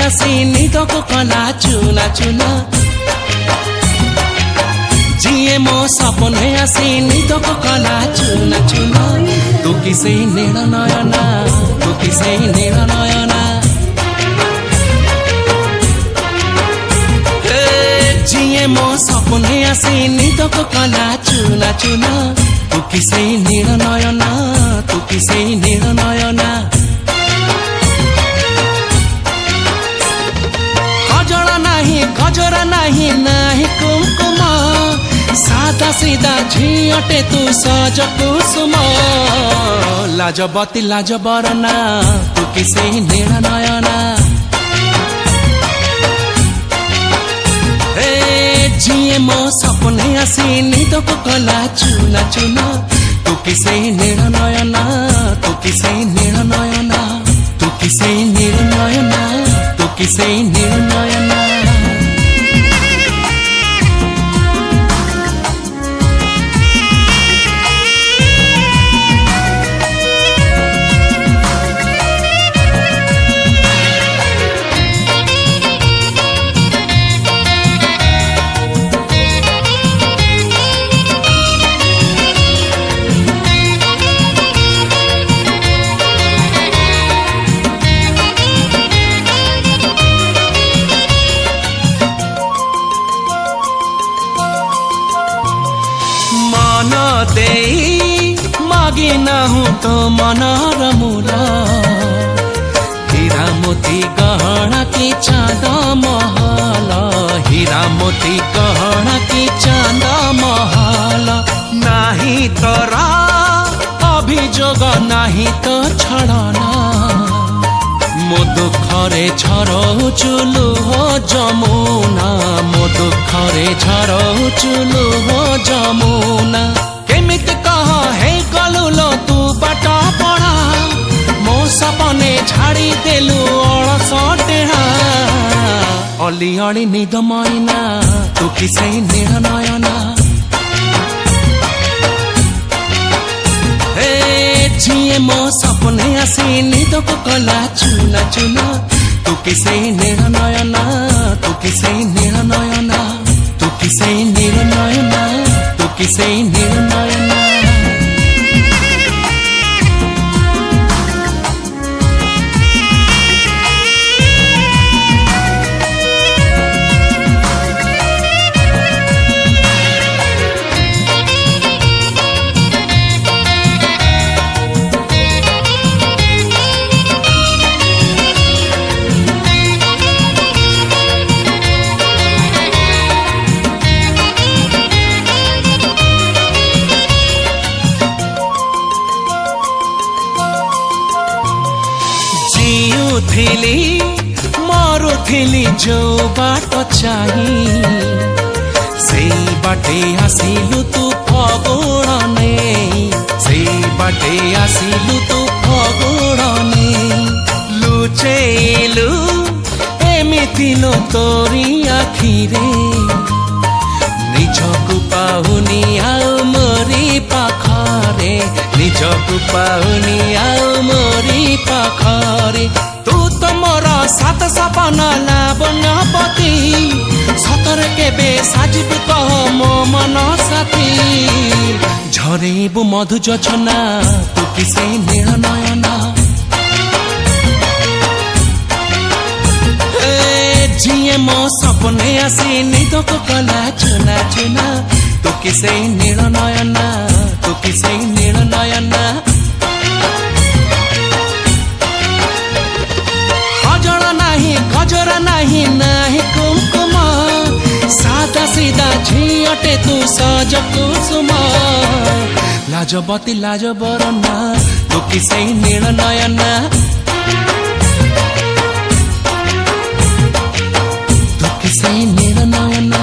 आसी निदको कला चुना चुना जिए मो सपने आसी निदको कला चुना चुना तू किसे नील नयना तू किसे नील नयना जिए मो सपने आसी निदको कला चुना चुना तू किसे नील नयना तू किसे नील नयना गजरा नहीं नाही कुमकुम सादा सीधा झियटे तू सज कुसुम लाजबती लाज बरना तू किसे नील नयना जिए मो सपने आसी निदको कला चुना चुना तू किसे नील नयना तू किसे नील नयना तू किसे नील नयना तू किसे नील नयना मागी नाहु तो मनर मूल हीरा मोती गहना की चांद महल हीरा मोती गहना की चांद महल नाही तोरा अभियोग नाही तो छड़ना मो दुखरे झरौचु लुह जमुना मो दुखरे झरौचु लुह जमुना केमिति कह हे गलुलो तू बाट पढ़ा मो सपने झाड़ी देलु अलस टेढ़ा अली अली निद मैना तू किसे नील नयना जिए मो सपने आसी निदको कला चुना चुना तू किसे नील नयना तू किसे नील नयना तू किसे नील नयना तू किसे नील नयना मरुथिली जो बाट चाही से बाटे आसिलु तू फगुड़ने से बाटे आसिलु तू फगुड़ने लुचेलु एमिति लो तोरी आखिरे निजकु पाहुनी आउ मोरी पाखरे निजकु पाहुनी आउ मोरी पाखरे तू तो मोर सात सपना लावण्यपति सतर केबे साजिबु कह मो मन साथी झरेबु मधु जोछना तू किसे नील नयना जिए मो सपने आसी निदको कला चुना चुना तू किसे नील नयना तू किसे नील नयना गजरा नहीं नाही कुमकुम सादा सीधा झियटे तू सज कुसुम लाजबती लाज बरना तू किसे नील नयना तू किसे नील नयना।